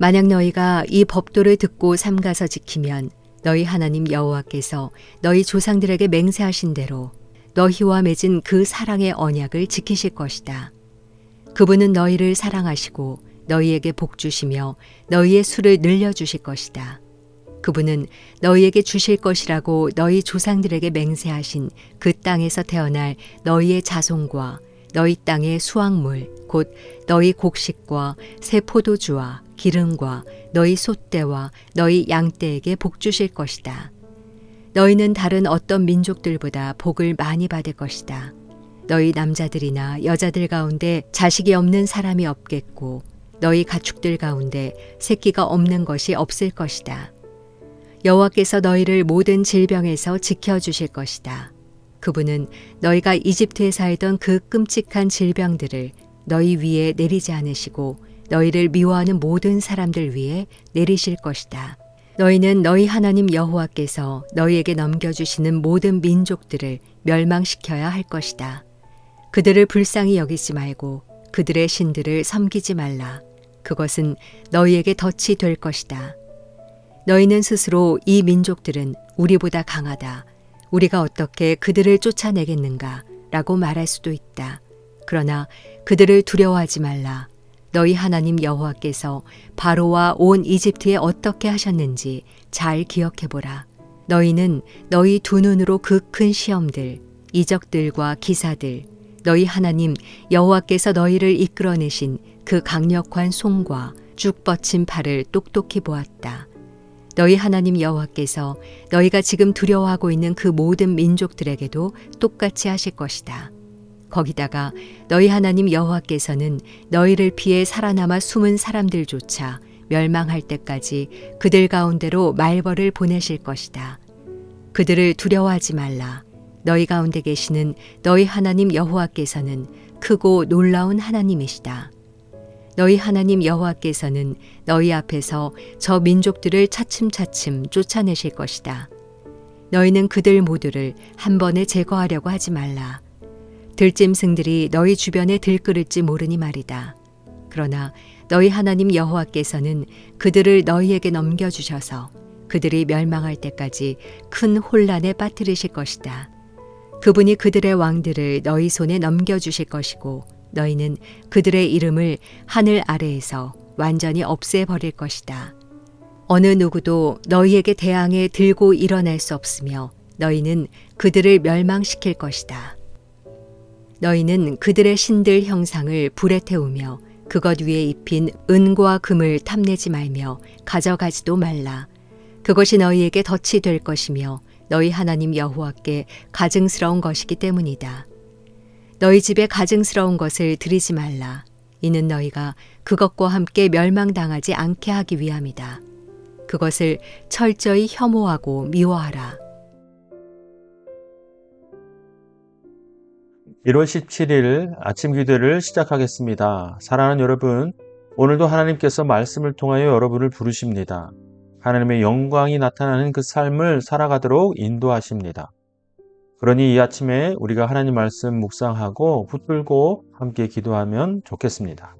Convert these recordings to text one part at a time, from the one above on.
만약 너희가 이 법도를 듣고 삼가서 지키면 너희 하나님 여호와께서 너희 조상들에게 맹세하신 대로 너희와 맺은 그 사랑의 언약을 지키실 것이다. 그분은 너희를 사랑하시고 너희에게 복 주시며 너희의 수를 늘려주실 것이다. 그분은 너희에게 주실 것이라고 너희 조상들에게 맹세하신 그 땅에서 태어날 너희의 자손과 너희 땅의 수확물 곧 너희 곡식과 새 포도주와 기름과 너희 솥대와 너희 양떼에게 복 주실 것이다. 너희는 다른 어떤 민족들보다 복을 많이 받을 것이다. 너희 남자들이나 여자들 가운데 자식이 없는 사람이 없겠고 너희 가축들 가운데 새끼가 없는 것이 없을 것이다. 여호와께서 너희를 모든 질병에서 지켜주실 것이다. 그분은 너희가 이집트에 살던 그 끔찍한 질병들을 너희 위에 내리지 않으시고 너희를 미워하는 모든 사람들 위에 내리실 것이다. 너희는 너희 하나님 여호와께서 너희에게 넘겨주시는 모든 민족들을 멸망시켜야 할 것이다. 그들을 불쌍히 여기지 말고 그들의 신들을 섬기지 말라. 그것은 너희에게 덫이 될 것이다. 너희는 스스로 이 민족들은 우리보다 강하다. 우리가 어떻게 그들을 쫓아내겠는가? 라고 말할 수도 있다. 그러나 그들을 두려워하지 말라. 너희 하나님 여호와께서 바로와 온 이집트에 어떻게 하셨는지 잘 기억해보라. 너희는 너희 두 눈으로 그 큰 시험들, 이적들과 기사들, 너희 하나님 여호와께서 너희를 이끌어내신 그 강력한 손과 쭉 뻗친 팔을 똑똑히 보았다. 너희 하나님 여호와께서 너희가 지금 두려워하고 있는 그 모든 민족들에게도 똑같이 하실 것이다. 거기다가 너희 하나님 여호와께서는 너희를 피해 살아남아 숨은 사람들조차 멸망할 때까지 그들 가운데로 말벌을 보내실 것이다. 그들을 두려워하지 말라. 너희 가운데 계시는 너희 하나님 여호와께서는 크고 놀라운 하나님이시다. 너희 하나님 여호와께서는 너희 앞에서 저 민족들을 차츰차츰 쫓아내실 것이다. 너희는 그들 모두를 한 번에 제거하려고 하지 말라. 들짐승들이 너희 주변에 들끓을지 모르니 말이다. 그러나 너희 하나님 여호와께서는 그들을 너희에게 넘겨주셔서 그들이 멸망할 때까지 큰 혼란에 빠뜨리실 것이다. 그분이 그들의 왕들을 너희 손에 넘겨주실 것이고 너희는 그들의 이름을 하늘 아래에서 완전히 없애버릴 것이다. 어느 누구도 너희에게 대항해 들고 일어날 수 없으며 너희는 그들을 멸망시킬 것이다. 너희는 그들의 신들 형상을 불에 태우며 그것 위에 입힌 은과 금을 탐내지 말며 가져가지도 말라. 그것이 너희에게 덫이 될 것이며 너희 하나님 여호와께 가증스러운 것이기 때문이다. 너희 집에 가증스러운 것을 드리지 말라. 이는 너희가 그것과 함께 멸망당하지 않게 하기 위함이다. 그것을 철저히 혐오하고 미워하라. 1월 17일 아침 기도를 시작하겠습니다. 사랑하는 여러분, 오늘도 하나님께서 말씀을 통하여 여러분을 부르십니다. 하나님의 영광이 나타나는 그 삶을 살아가도록 인도하십니다. 그러니 이 아침에 우리가 하나님 말씀 묵상하고 붙들고 함께 기도하면 좋겠습니다.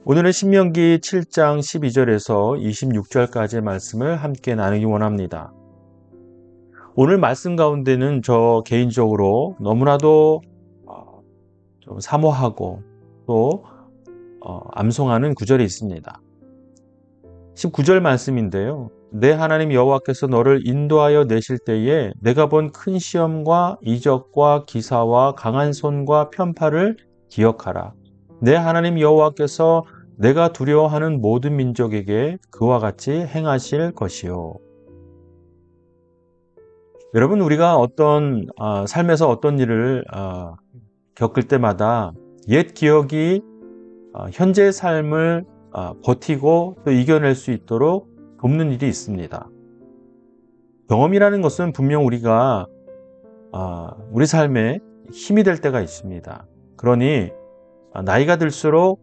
오늘은 신명기 7장 12절에서 26절까지의 말씀을 함께 나누기 원합니다. 오늘 말씀 가운데는 저 개인적으로 너무나도 좀 사모하고 또 암송하는 구절이 있습니다. 19절 말씀인데요. 내 하나님 여호와께서 너를 인도하여 내실 때에 내가 본 큰 시험과 이적과 기사와 강한 손과 편팔을 기억하라. 내 하나님 여호와께서 내가 두려워하는 모든 민족에게 그와 같이 행하실 것이요. 여러분, 우리가 삶에서 어떤 일을 겪을 때마다 옛 기억이 현재의 삶을 버티고 또 이겨낼 수 있도록 돕는 일이 있습니다. 경험이라는 것은 분명 우리가 우리 삶에 힘이 될 때가 있습니다. 그러니 나이가 들수록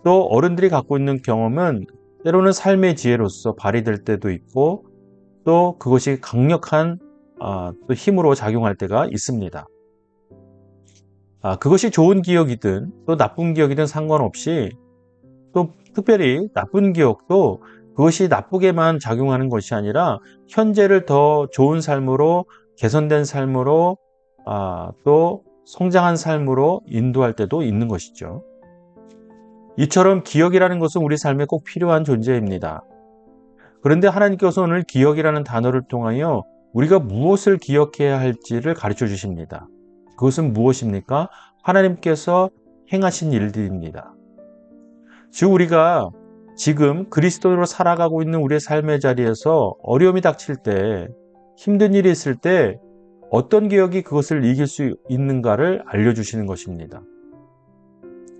또 어른들이 갖고 있는 경험은 때로는 삶의 지혜로서 발휘될 때도 있고 또 그것이 강력한 또 힘으로 작용할 때가 있습니다. 그것이 좋은 기억이든 또 나쁜 기억이든 상관없이 또 특별히 나쁜 기억도 그것이 나쁘게만 작용하는 것이 아니라 현재를 더 좋은 삶으로, 개선된 삶으로, 또 성장한 삶으로 인도할 때도 있는 것이죠. 이처럼 기억이라는 것은 우리 삶에 꼭 필요한 존재입니다. 그런데 하나님께서 오늘 기억이라는 단어를 통하여 우리가 무엇을 기억해야 할지를 가르쳐 주십니다. 그것은 무엇입니까? 하나님께서 행하신 일들입니다. 즉 우리가 지금 그리스도로 살아가고 있는 우리의 삶의 자리에서 어려움이 닥칠 때, 힘든 일이 있을 때 어떤 기억이 그것을 이길 수 있는가를 알려주시는 것입니다.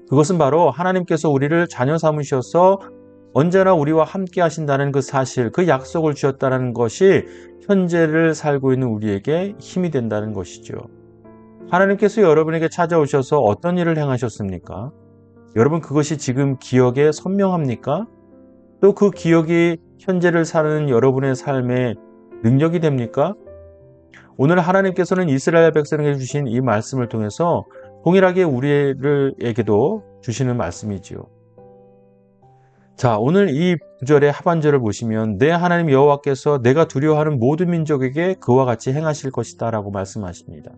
그것은 바로 하나님께서 우리를 자녀 삼으셔서 언제나 우리와 함께 하신다는 그 사실, 그 약속을 주셨다는 것이 현재를 살고 있는 우리에게 힘이 된다는 것이죠. 하나님께서 여러분에게 찾아오셔서 어떤 일을 행하셨습니까? 여러분 그것이 지금 기억에 선명합니까? 또 그 기억이 현재를 사는 여러분의 삶에 능력이 됩니까? 오늘 하나님께서는 이스라엘 백성에게 주신 이 말씀을 통해서 동일하게 우리에게도 주시는 말씀이지요. 자, 오늘 이 구절의 하반절을 보시면 내 하나님 여호와께서 내가 두려워하는 모든 민족에게 그와 같이 행하실 것이다 라고 말씀하십니다.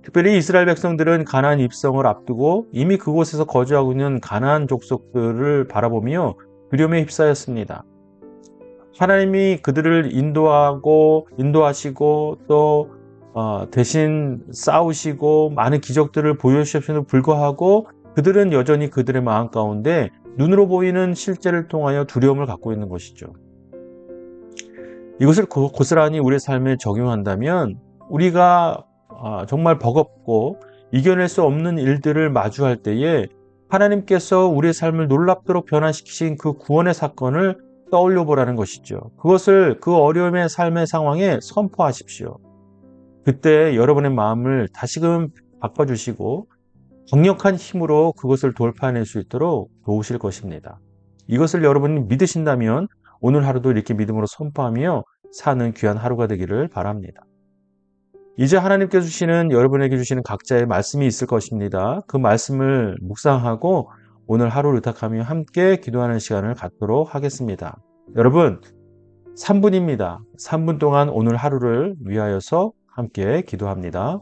특별히 이스라엘 백성들은 가나안 입성을 앞두고 이미 그곳에서 거주하고 있는 가나안 족속들을 바라보며 두려움에 휩싸였습니다. 하나님이 그들을 인도하시고 또 대신 싸우시고 많은 기적들을 보여주셨음에도 불구하고 그들은 여전히 그들의 마음 가운데 눈으로 보이는 실제를 통하여 두려움을 갖고 있는 것이죠. 이것을 고스란히 우리의 삶에 적용한다면 우리가 정말 버겁고 이겨낼 수 없는 일들을 마주할 때에 하나님께서 우리의 삶을 놀랍도록 변화시키신 그 구원의 사건을 떠올려 보라는 것이죠. 그것을 그 어려움의 삶의 상황에 선포하십시오. 그때 여러분의 마음을 다시금 바꿔주시고 강력한 힘으로 그것을 돌파해낼 수 있도록 도우실 것입니다. 이것을 여러분이 믿으신다면 오늘 하루도 이렇게 믿음으로 선포하며 사는 귀한 하루가 되기를 바랍니다. 이제 하나님께서 주시는 여러분에게 주시는 각자의 말씀이 있을 것입니다. 그 말씀을 묵상하고 오늘 하루를 의탁하며 함께 기도하는 시간을 갖도록 하겠습니다. 여러분 3분입니다. 3분 동안 오늘 하루를 위하여서 함께 기도합니다.